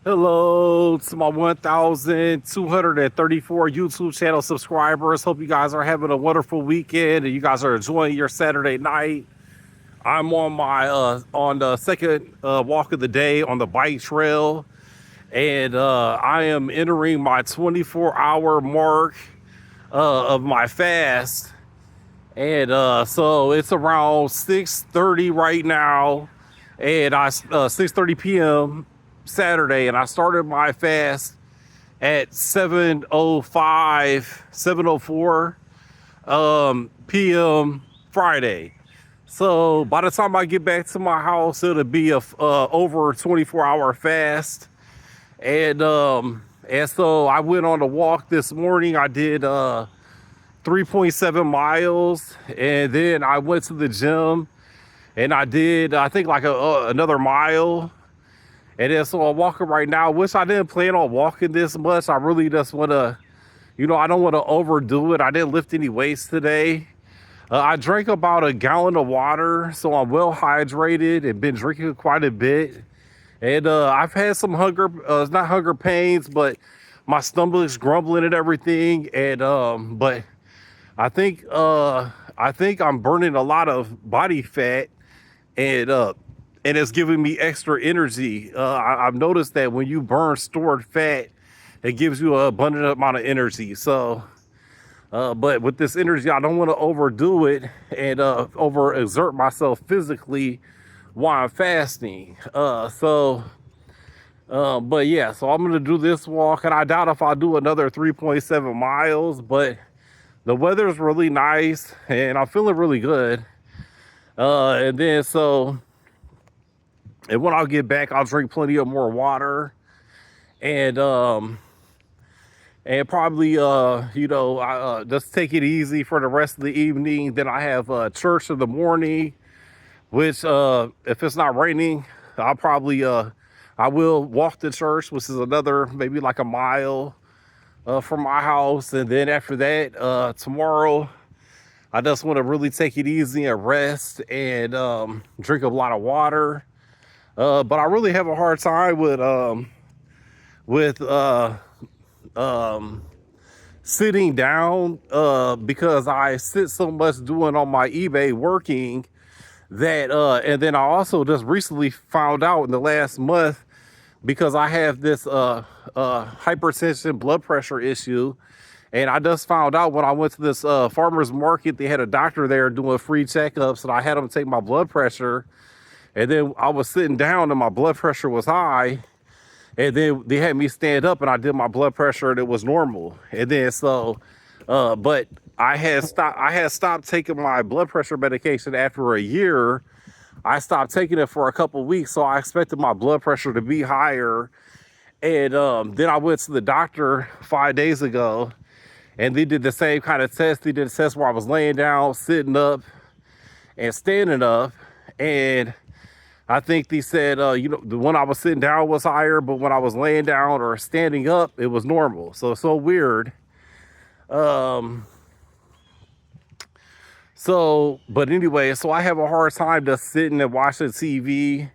Hello to my 1,234 YouTube channel subscribers. Hope you guys are having a wonderful weekend and you guys are enjoying your Saturday night. I'm on my on the second walk of the day on the bike trail, and I am entering my 24-hour mark of my fast. And so it's around 6:30 right now, and 6:30 p.m. Saturday, and I started my fast at 7:04 p.m. Friday. So by the time I get back to my house, it'll be a over 24-hour fast. And so I went on a walk this morning. I did 3.7 miles, and then I went to the gym and I did I think like another mile. And then so I'm walking right now, which I didn't plan on walking this much. I really just want to, I don't want to overdo it. I didn't lift any weights today. I drank about a gallon of water, so I'm well hydrated and been drinking quite a bit. And I've had some hunger, it's not hunger pains, but my stomach's grumbling and everything. And but I think I'm burning a lot of body fat, and it's giving me extra energy. I've noticed that when you burn stored fat, it gives you an abundant amount of energy. So, but with this energy, I don't want to overdo it and overexert myself physically while I'm fasting. But yeah, so I'm gonna do this walk, and I doubt if I'll do another 3.7 miles, but the weather's really nice and I'm feeling really good. And then so, and when I get back, I'll drink plenty of more water, and probably just take it easy for the rest of the evening. Then I have church in the morning, which if it's not raining, I'll probably I will walk to church, which is another maybe like a mile from my house. And then after that, tomorrow, I just want to really take it easy and rest and drink a lot of water. But I really have a hard time with sitting down because I sit so much doing on my eBay working that and then I also just recently found out in the last month, because I have this hypertension blood pressure issue. And I just found out when I went to this farmer's market, they had a doctor there doing free checkups, and I had him take my blood pressure. And then I was sitting down and my blood pressure was high. And then they had me stand up and I did my blood pressure and it was normal. And then so, but I had stopped taking my blood pressure medication after a year. I stopped taking it for a couple weeks, so I expected my blood pressure to be higher. And then I went to the doctor 5 days ago, and they did the same kind of test. They did a test where I was laying down, sitting up, and standing up. And I think they said, the one I was sitting down was higher, but when I was laying down or standing up, it was normal. So it's so weird. Um, but anyway, so I have a hard time just sitting and watching TV,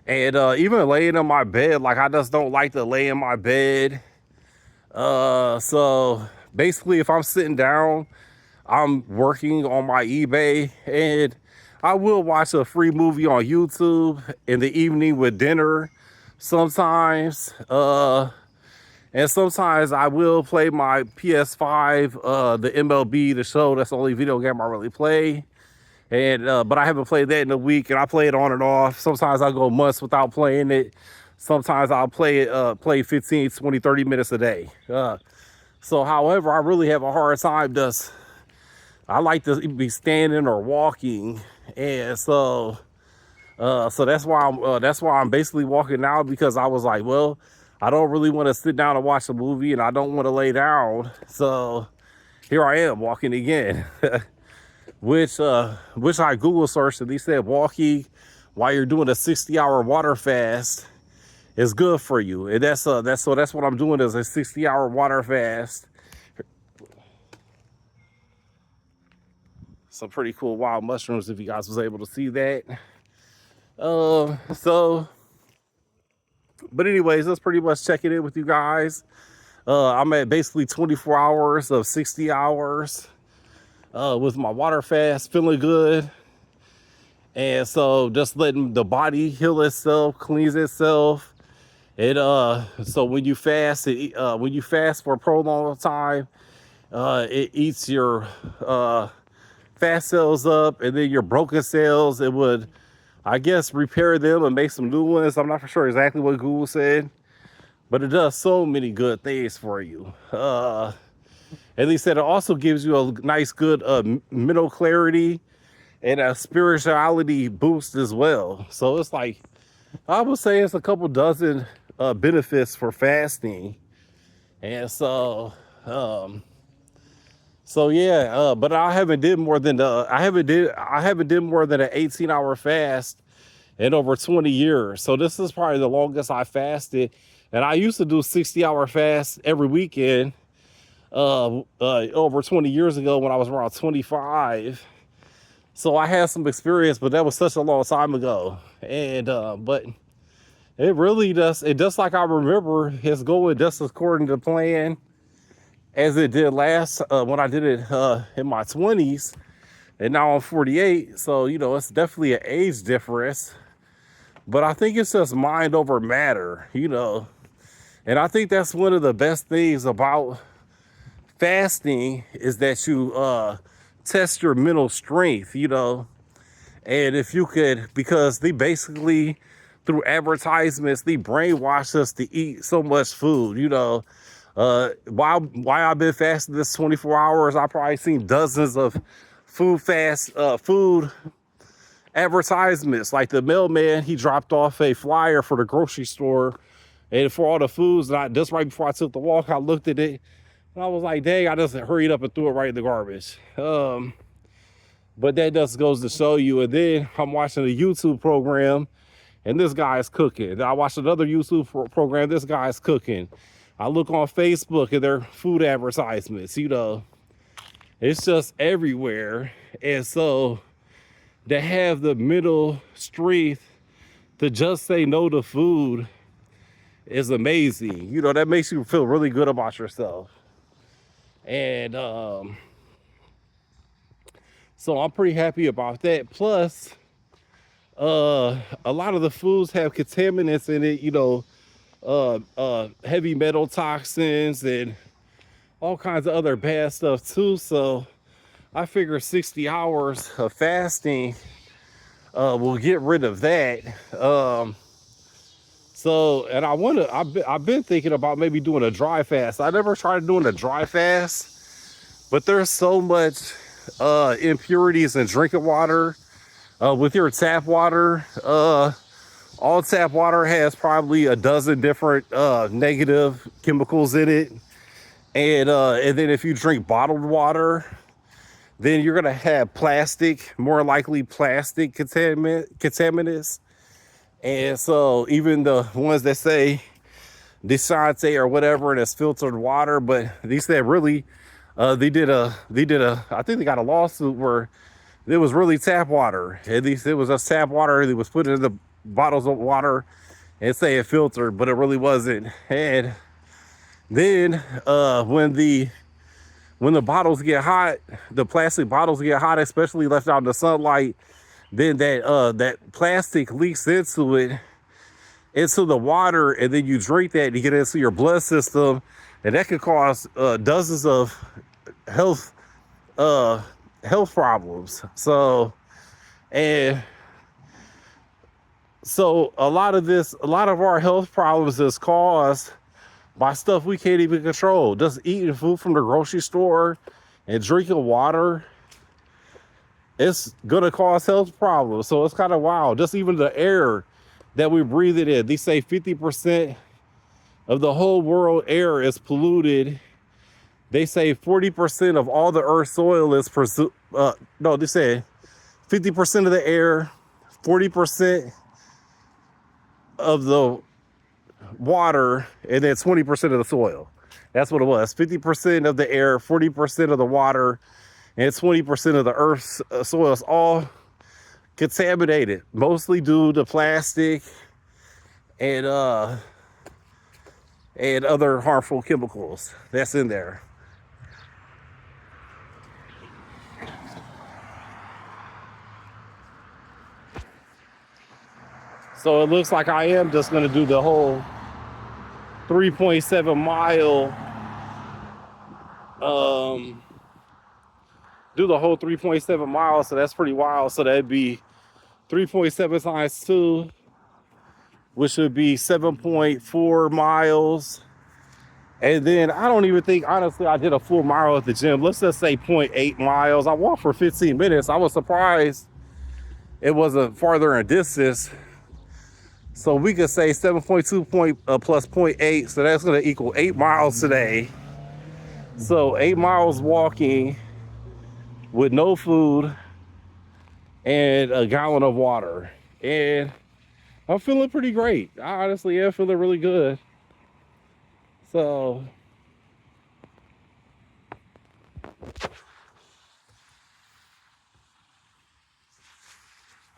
and even laying in my bed. Like, I just don't like to lay in my bed. So basically, if I'm sitting down, I'm working on my eBay, and I will watch a free movie on YouTube in the evening with dinner sometimes. And sometimes I will play my PS5, the MLB, the show. That's the only video game I really play. And but I haven't played that in a week, and I play it on and off. Sometimes I go months without playing it. Sometimes I'll play 15, 20, 30 minutes a day. So however, I really have a hard time just, I like to be standing or walking. And so that's why I'm basically walking now, because I was like, well, I don't really want to sit down and watch a movie, and I don't want to lay down. So here I am walking again. Which I Google searched, and they said walking while you're doing a 60-hour water fast is good for you. And that's what I'm doing, is a 60-hour water fast. Some pretty cool wild mushrooms, if you guys was able to see that. So But anyways, that's pretty much checking in with you guys. I'm at basically 24 hours of 60 hours with my water fast, feeling good. And so just letting the body heal itself, cleanse itself. So when you fast, when you fast for a prolonged time, it eats your fat cells up, and then your broken cells, it would, I guess, repair them and make some new ones. I'm not for sure exactly what Google said, but it does so many good things for you. And they said it also gives you a nice, good mental clarity and a spirituality boost as well. So it's like, I would say it's a couple dozen benefits for fasting. And so yeah, but I haven't did more than I haven't did more than an 18-hour fast in over 20 years. So this is probably the longest I fasted. And I used to do 60-hour fasts every weekend over 20 years ago when I was around 25. So I had some experience, but that was such a long time ago. And but it really does, it just like I remember, it's going just according to plan as it did last when I did it in my 20s, and now I'm 48. So, you know, it's definitely an age difference, but I think it's just mind over matter, you know. And I think that's one of the best things about fasting is that you test your mental strength, you know. And if you could, because they basically, through advertisements, they brainwash us to eat so much food, you know. Why I've been fasting this 24 hours, I've probably seen dozens of food advertisements. Like the mailman, he dropped off a flyer for the grocery store and for all the foods. And just right before I took the walk, I looked at it and I was like, dang, I just hurried up and threw it right in the garbage. But that just goes to show you. And then I'm watching a YouTube program and this guy is cooking. Then I watched another YouTube program, this guy is cooking. I look on Facebook and their food advertisements, you know, it's just everywhere. And so to have the mental strength to just say no to food is amazing. You know, that makes you feel really good about yourself. And so I'm pretty happy about that. Plus, a lot of the foods have contaminants in it, you know, heavy metal toxins and all kinds of other bad stuff too. So I figure 60 hours of fasting will get rid of that. So, and I've been thinking about maybe doing a dry fast. I never tried doing a dry fast, but there's so much impurities in drinking water with your tap water. All tap water has probably a dozen different negative chemicals in it. And then if you drink bottled water, then you're gonna have plastic, more likely plastic contaminants. And so even the ones that say Desante or whatever, and it's filtered water, but these said really, they did a, I think they got a lawsuit where it was really tap water. At least it was just tap water. It was put in the bottles of water and say it filtered, but it really wasn't. And then when the bottles get hot, the plastic bottles get hot, especially left out in the sunlight, then that plastic leaks into the water, and then you drink that and you get into your blood system, and that could cause dozens of health problems. So a lot of our health problems is caused by stuff we can't even control. Just eating food from the grocery store and drinking water, it's gonna cause health problems. So it's kind of wild. Just even the air that we breathe it in. They say 50% of the whole world air is polluted. They say 40% of all the earth's soil is they say 50% of the air, 40% of the water, and then 20% of the soil. That's what it was. 50% of the air, 40% of the water, and 20% of the earth's soil is all contaminated, mostly due to plastic and and other harmful chemicals that's in there. So it looks like I am just going to do the whole 3.7 mile, um, do the whole 3.7 miles. So that's pretty wild. So that'd be 3.7 times 2, which would be 7.4 miles. And then I don't even think, honestly, I did a full mile at the gym. Let's just say 0.8 miles. I walked for 15 minutes. I was surprised it wasn't farther in distance. So we could say 7.2 plus 0.8. So that's going to equal 8 miles today. So 8 miles walking with no food and a gallon of water. And I'm feeling pretty great. I honestly am feeling really good. So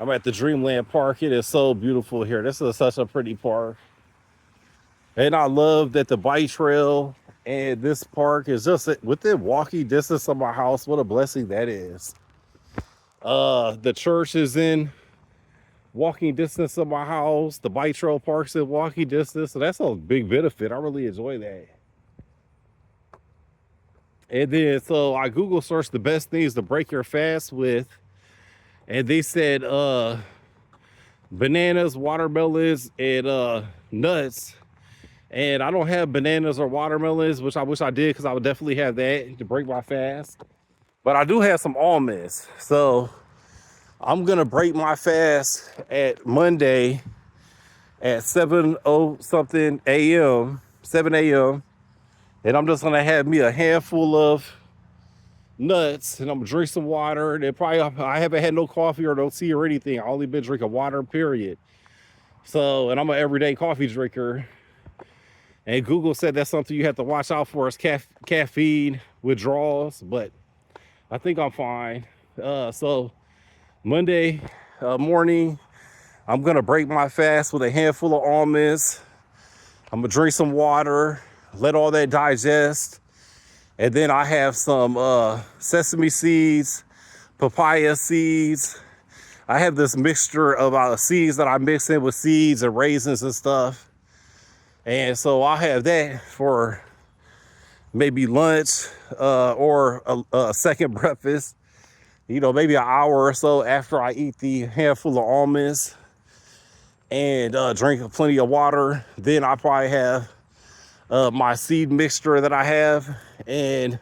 I'm at the Dreamland Park. It is so beautiful here. This is such a pretty park. And I love that the bike trail and this park is just within walking distance of my house. What a blessing that is. The church is in walking distance of my house. The bike trail park's in walking distance. So that's a big benefit. I really enjoy that. And then, so I Google searched the best things to break your fast with. And they said bananas, watermelons, and nuts. And I don't have bananas or watermelons, which I wish I did, because I would definitely have that to break my fast. But I do have some almonds. So I'm going to break my fast at Monday at 7 something a.m., 7 a.m. And I'm just going to have me a handful of nuts, and I'm going to drink some water. And I haven't had no coffee or no tea or anything. I only been drinking water, period. So, and I'm an everyday coffee drinker. And Google said that's something you have to watch out for is caffeine withdrawals, but I think I'm fine. So Monday morning, I'm gonna break my fast with a handful of almonds. I'm gonna drink some water, let all that digest. And then I have some sesame seeds, papaya seeds. I have this mixture of seeds that I mix in with seeds and raisins and stuff. And so I'll have that for maybe lunch or a second breakfast, you know, maybe an hour or so after I eat the handful of almonds and drink plenty of water. Then I probably have my seed mixture that I have and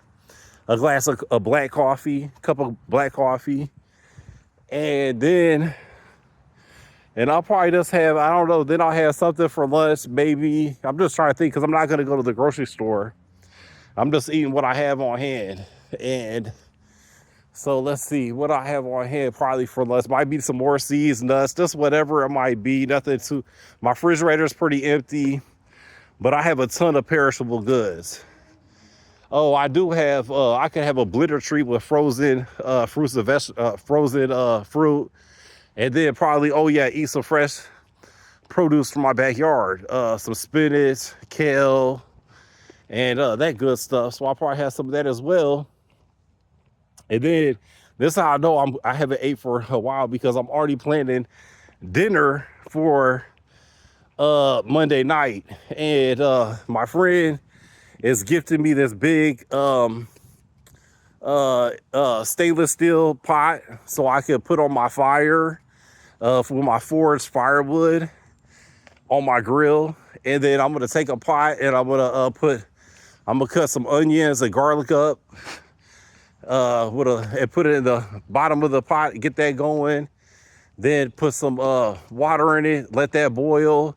a glass of black coffee, cup of black coffee. And I'll probably just have, I don't know, then I'll have something for lunch, maybe. I'm just trying to think, because I'm not going to go to the grocery store. I'm just eating what I have on hand. And so let's see, what I have on hand probably for lunch. Might be some more seeds, nuts, just whatever it might be. Nothing too, my refrigerator is pretty empty, but I have a ton of perishable goods. Oh, I do have, I can have a blender treat with frozen fruits and frozen fruit. And then probably, oh yeah, eat some fresh produce from my backyard. Some spinach, kale, and that good stuff. So I'll probably have some of that as well. And then this is how I know I haven't ate for a while, because I'm already planning dinner for Monday night. And my friend is gifting me this big stainless steel pot so I could put on my fire for my foraged firewood on my grill. And then I'm gonna take a pot and I'm gonna cut some onions and garlic up and put it in the bottom of the pot, get that going. Then put some water in it, let that boil.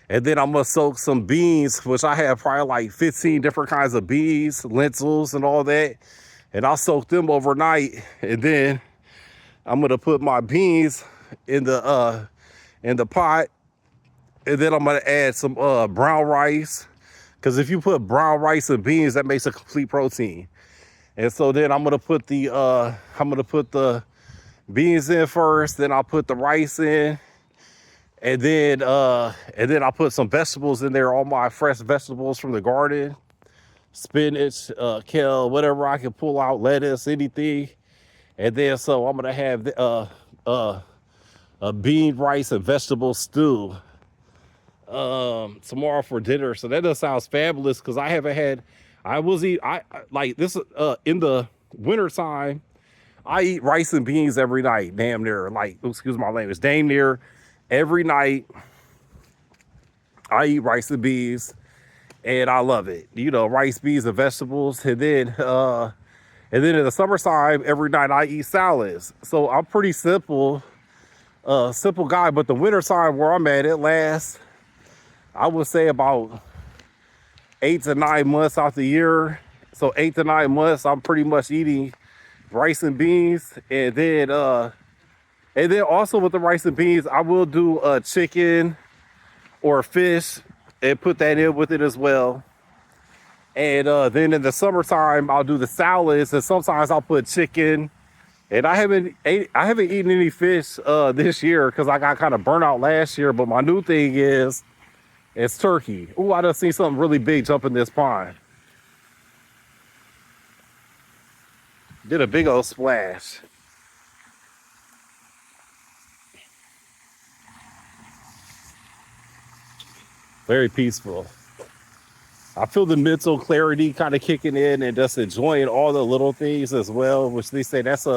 And then I'm gonna soak some beans, which I have probably like 15 different kinds of beans, lentils and all that. And I'll soak them overnight. And then I'm gonna put my beans in the pot. And then I'm gonna add some brown rice. Because if you put brown rice and beans, that makes a complete protein. And so then I'm gonna put the beans in first, then I'll put the rice in. And then I put some vegetables in there, all my fresh vegetables from the garden, spinach, kale, whatever I can pull out, lettuce, anything. And then so I'm gonna have uh a bean, rice, and vegetable stew tomorrow for dinner. So that does sounds fabulous because I haven't had. Like this in the winter time. I eat rice and beans every night, damn near. Like, excuse my language, damn near every night. I eat rice and beans, and I love it. You know, rice, beans, and vegetables, and then in the summertime, every night I eat salads. So I'm pretty simple guy. But the winter time where I'm at, it lasts, I would say, about 8 to 9 months out the year. So 8 to 9 months, I'm pretty much eating rice and beans, and then also with the rice and beans, I will do chicken or fish and put that in with it as well. And then in the summertime, I'll do the salads, and sometimes I'll put chicken. And I haven't eaten any fish this year because I got kind of burnt out last year. But my new thing is it's turkey. Ooh, I just seen something really big jump in this pond. Did a big old splash. Very peaceful. I feel the mental clarity kind of kicking in and just enjoying all the little things as well, which they say that's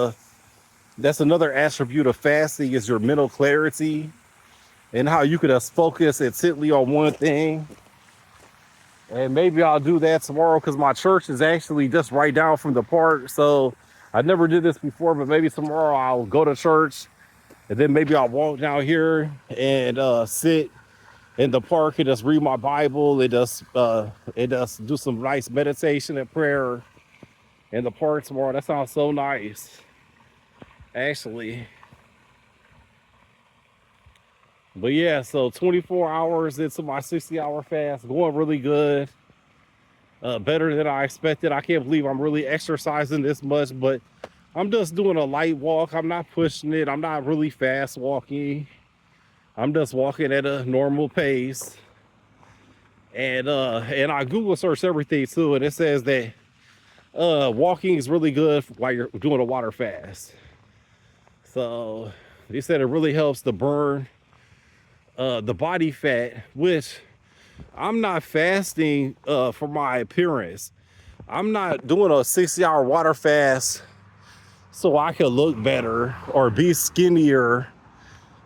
another attribute of fasting is your mental clarity and how you could just focus intently on one thing. And maybe I'll do that tomorrow because my church is actually just right down from the park. So I never did this before, but maybe tomorrow I'll go to church and then maybe I'll walk down here and sit in the park and just read my Bible and just do some nice meditation and prayer in the park tomorrow. That sounds so nice, actually. But yeah, so 24 hours into my 60-hour fast, going really good. Better than I expected. I can't believe I'm really exercising this much, but I'm just doing a light walk. I'm not pushing it. I'm not really fast walking. I'm just walking at a normal pace. And I Google search everything too, and it says that walking is really good while you're doing a water fast. So they said it really helps to burn the body fat, which I'm not fasting for my appearance. I'm not doing a 60-hour water fast so I can look better or be skinnier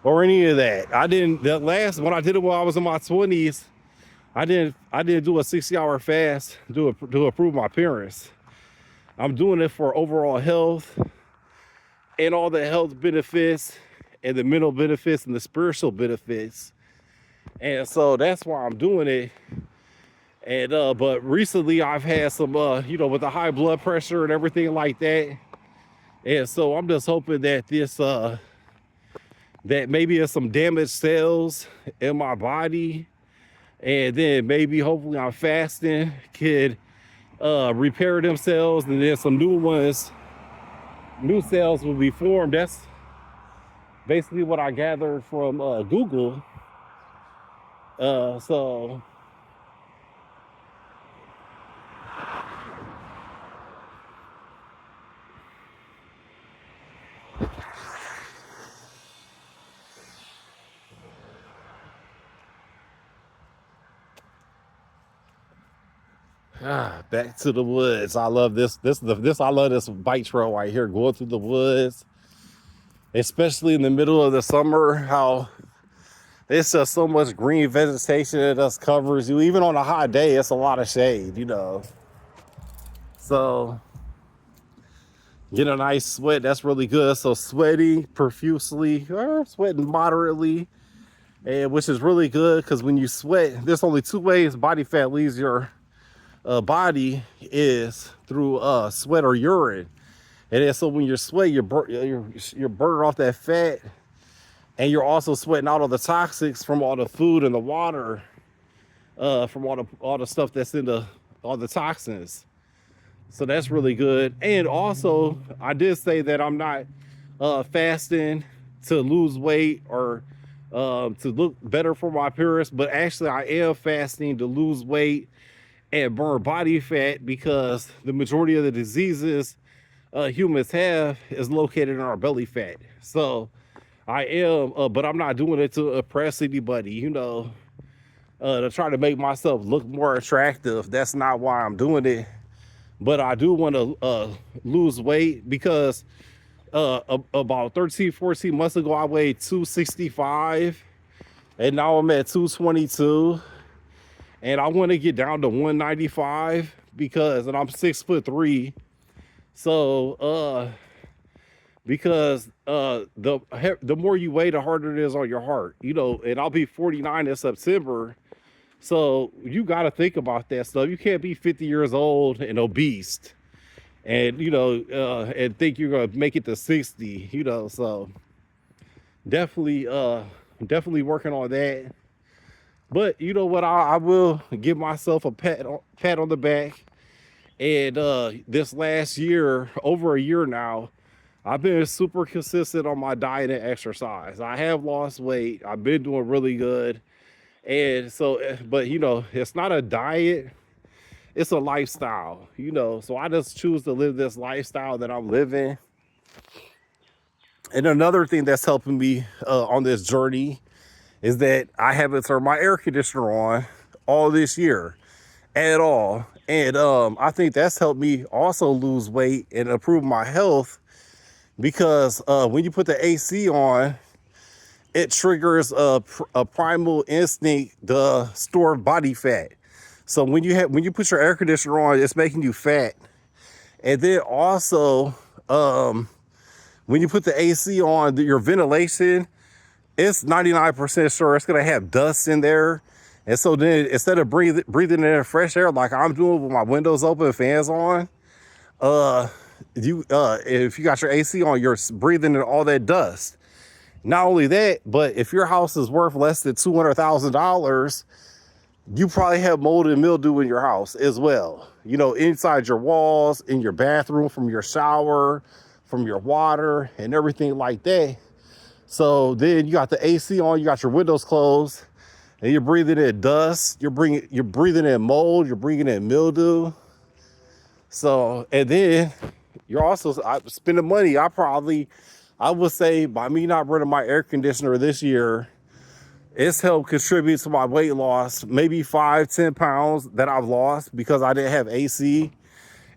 or any of that. I didn't that last when I did it when I was in my 20s. I didn't do a 60-hour fast to improve my appearance. I'm doing it for overall health and all the health benefits and the mental benefits and the spiritual benefits. And so that's why I'm doing it. And but recently I've had some with the high blood pressure and everything like that. And so I'm just hoping that that maybe there's some damaged cells in my body. And then maybe hopefully I'm fasting could repair themselves, and then some new cells will be formed. That's basically what I gathered from Google. So back to the woods. I love this. I love this bike trail right here, going through the woods, especially in the middle of the summer. How it's just so much green vegetation that just covers you. Even on a hot day, it's a lot of shade. So get a nice sweat. That's really good. So sweating profusely or sweating moderately, and which is really good because when you sweat, there's only two ways body fat leaves your body is through sweat or urine. And then so when you're sweating, you're burning off that fat, and you're also sweating out all the toxics from all the food and the water, from all the stuff that's in all the toxins. So that's really good. And also, I did say that I'm not fasting to lose weight or to look better for my appearance. But actually, I am fasting to lose weight and burn body fat because the majority of the diseases humans have is located in our belly fat. So I am, but I'm not doing it to impress anybody, to try to make myself look more attractive. That's not why I'm doing it. But I do want to lose weight because about 13, 14 months ago, I weighed 265 and now I'm at 222. And I want to get down to 195 because, and I'm 6'3". So, because the more you weigh, the harder it is on your heart, and I'll be 49 in September. So you got to think about that stuff. You can't be 50 years old and obese and, and think you're going to make it to 60, so definitely, definitely working on that. But you know what? I will give myself a pat on the back. And this last year, over a year now, I've been super consistent on my diet and exercise. I have lost weight. I've been doing really good. And so, but it's not a diet, it's a lifestyle, So I just choose to live this lifestyle that I'm living. And another thing that's helping me on this journey is that I haven't turned my air conditioner on all this year at all. And I think that's helped me also lose weight and improve my health because when you put the AC on, it triggers a primal instinct to store body fat. So when you put your air conditioner on, it's making you fat. And then also when you put the AC on, your ventilation, it's 99% sure it's gonna have dust in there. And so then instead of breathing in fresh air like I'm doing with my windows open, fans on, if you got your AC on, you're breathing in all that dust. Not only that, but if your house is worth less than $200,000, you probably have mold and mildew in your house as well. Inside your walls, in your bathroom, from your shower, from your water, and everything like that. So then you got the AC on, you got your windows closed, and you're breathing in dust. You're breathing in mold. You're breathing in mildew. So, and then you're also spending money. I would say by me not running my air conditioner this year, it's helped contribute to my weight loss, maybe 5-10 pounds that I've lost because I didn't have AC.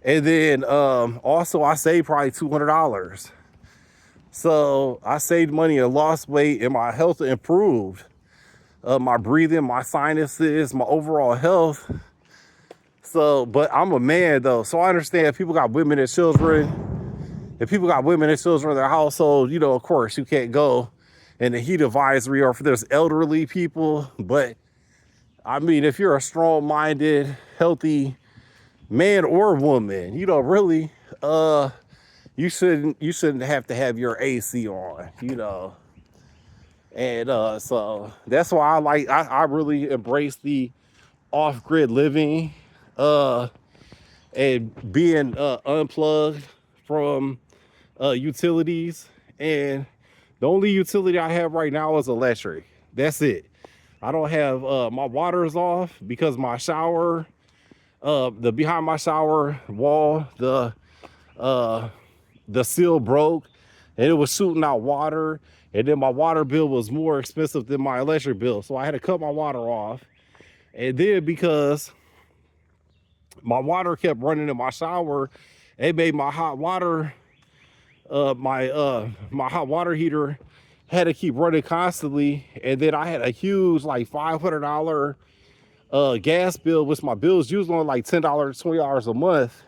And then also I saved probably $200. So I saved money and lost weight and my health improved. My breathing, my sinuses, my overall health. So, but I'm a man though, so I understand if people got women and children. If people got women and children in their household, of course you can't go in the heat advisory, or if there's elderly people. But I mean, if you're a strong-minded, healthy man or woman, really, you shouldn't have to have your AC on, And so that's why I really embrace the off-grid living and being unplugged from utilities. And the only utility I have right now is electric. That's it. I don't have my water is off because my shower, the behind my shower wall, the seal broke and it was shooting out water. And then my water bill was more expensive than my electric bill. So I had to cut my water off. And then because my water kept running in my shower, it made my hot water, my hot water heater had to keep running constantly. And then I had a huge like $500 gas bill, which my bill is usually only like $10, $20 a month.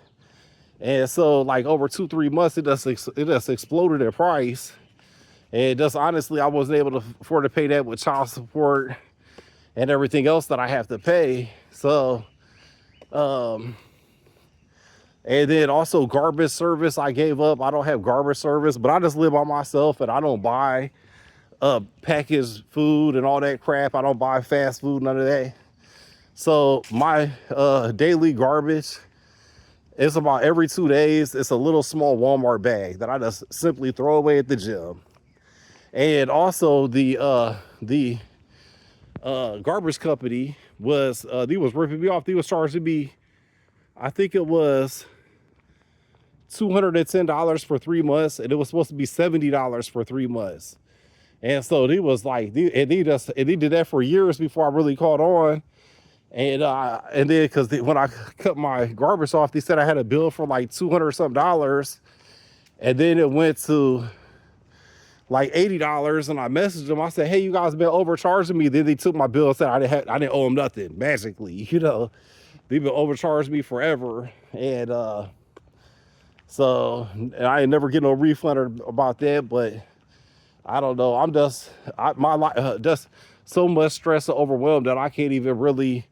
And so like over 2-3 months, it just exploded in price. And just honestly, I wasn't able to afford to pay that with child support and everything else that I have to pay. So, and then also garbage service, I gave up. I don't have garbage service, but I just live by myself and I don't buy packaged food and all that crap. I don't buy fast food, none of that. So my daily garbage is about every 2 days. It's a little small Walmart bag that I just simply throw away at the gym. And also the garbage company was they was ripping me off. They was charging me, I think it was $210 for 3 months, and it was supposed to be $70 for 3 months. And so they was like, and they did that for years before I really caught on. And then because when I cut my garbage off, they said I had a bill for like 200 something dollars, and then it went to like $80. And I messaged them. I said, "Hey, you guys been overcharging me." Then they took my bill and said I didn't owe them nothing magically. They've been overcharging me forever, and so and I ain't never get no refund about that. But I don't know. I'm just my life just so much stress and overwhelmed that I can't even really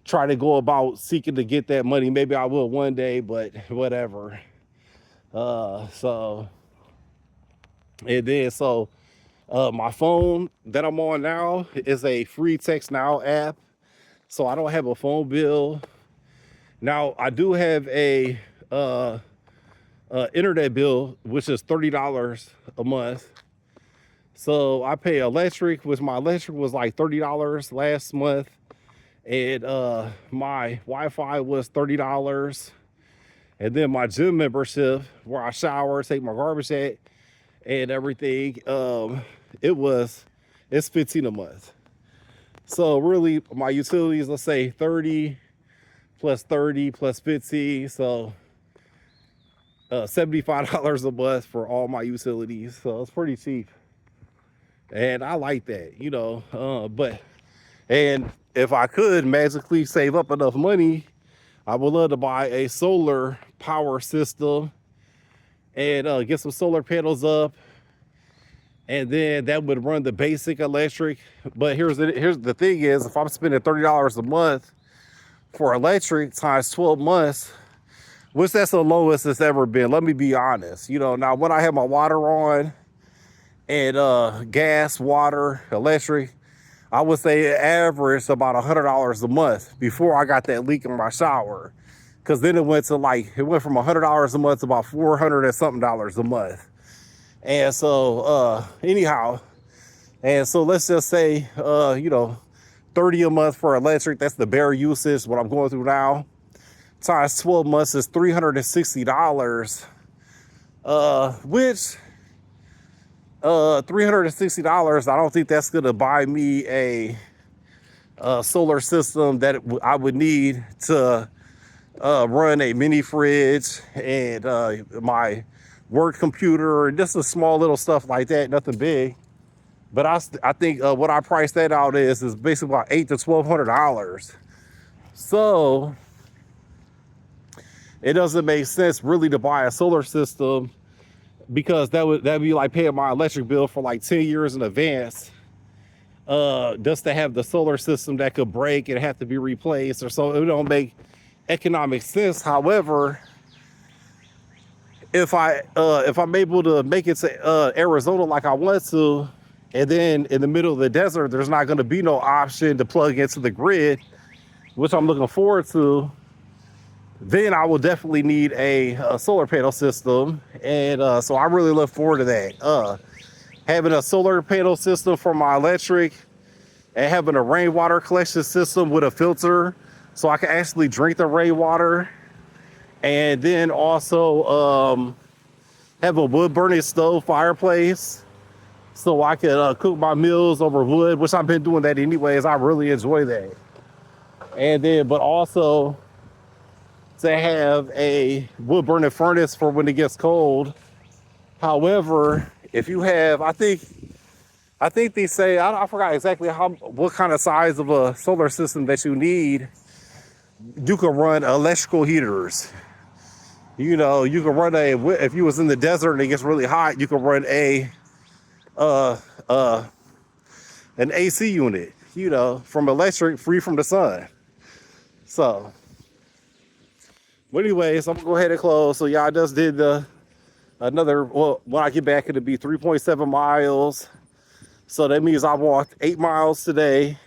try to go about seeking to get that money. Maybe I will one day, but whatever. So and then so my phone that I'm on now is a free text now app, so I don't have a phone bill. Now I do have a internet bill, which is $30 a month. So I pay electric, which my electric was like $30 last month, and my Wi-Fi was $30, and then my gym membership, where I shower, take my garbage at, and everything, it's 15 a month. So really, my utilities, let's say 30 plus 30 plus 15, so $75 a month for all my utilities. So it's pretty cheap, and I like that, but and if I could magically save up enough money, I would love to buy a solar power system and get some solar panels up, and then that would run the basic electric. But here's the thing is, if I'm spending $30 a month for electric times 12 months, which that's the lowest it's ever been. Let me be honest. Now when I have my water on and gas, water, electric, I would say it averaged about $100 a month before I got that leak in my shower. Because then it went from $100 a month to about $400 and something dollars a month. And so anyhow, and so let's just say 30 a month for electric. That's the bare usage, what I'm going through now. Times 12 months is $360, which $360, I don't think that's gonna buy me a solar system that I would need to run a mini fridge and my work computer, and just a small little stuff like that, nothing big. But I think what I priced that out is basically about $800 to $1,200. So it doesn't make sense really to buy a solar system, because that'd be like paying my electric bill for like 10 years in advance, just to have the solar system that could break and have to be replaced, or so. It don't make economic sense. However, if I'm able to make it to Arizona like I want to, and then in the middle of the desert there's not going to be no option to plug into the grid, which I'm looking forward to, then I will definitely need a solar panel system. And so I really look forward to that. Having a solar panel system for my electric, and having a rainwater collection system with a filter so I can actually drink the rainwater. And then also have a wood burning stove fireplace so I can cook my meals over wood, which I've been doing that anyways. I really enjoy that. And then, but also to have a wood burning furnace for when it gets cold. However, if you have, I think they say, I forgot exactly what kind of size of a solar system that you need. You can run electrical heaters. You can run if you was in the desert and it gets really hot, you can run an AC unit, from electric, free from the sun. So, but anyways, I'm gonna go ahead and close. So yeah, I just did when I get back, it'll be 3.7 miles. So that means I walked 8 miles today,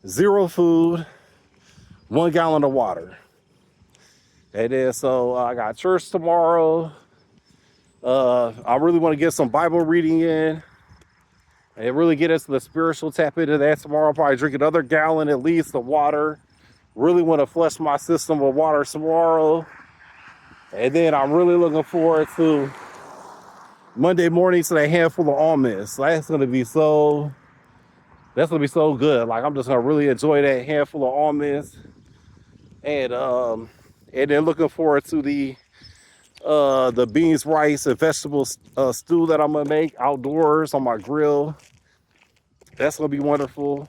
0 food, 1 gallon of water. And then, so I got church tomorrow. I really want to get some Bible reading in. and really get into the spiritual, tap into that tomorrow. I'll probably drink another gallon at least of water. Really want to flush my system with water tomorrow. And then I'm really looking forward to Monday morning to that handful of almonds. That's gonna be so good. Like I'm just gonna really enjoy that handful of almonds. And then looking forward to the beans, rice, and vegetables stew that I'm gonna make outdoors on my grill. That's gonna be wonderful.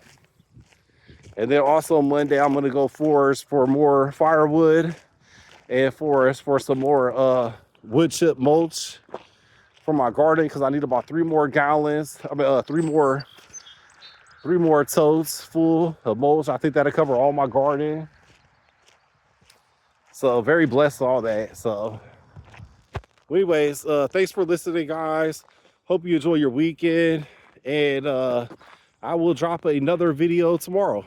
And then also Monday I'm gonna go forest for more firewood and forest for some more wood chip mulch for my garden because I need about 3 more gallons. I mean, three more totes full of mulch. I think that'll cover all my garden. So very blessed with all that. So anyways, thanks for listening, guys. Hope you enjoy your weekend. And I will drop another video tomorrow.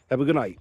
Have a good night.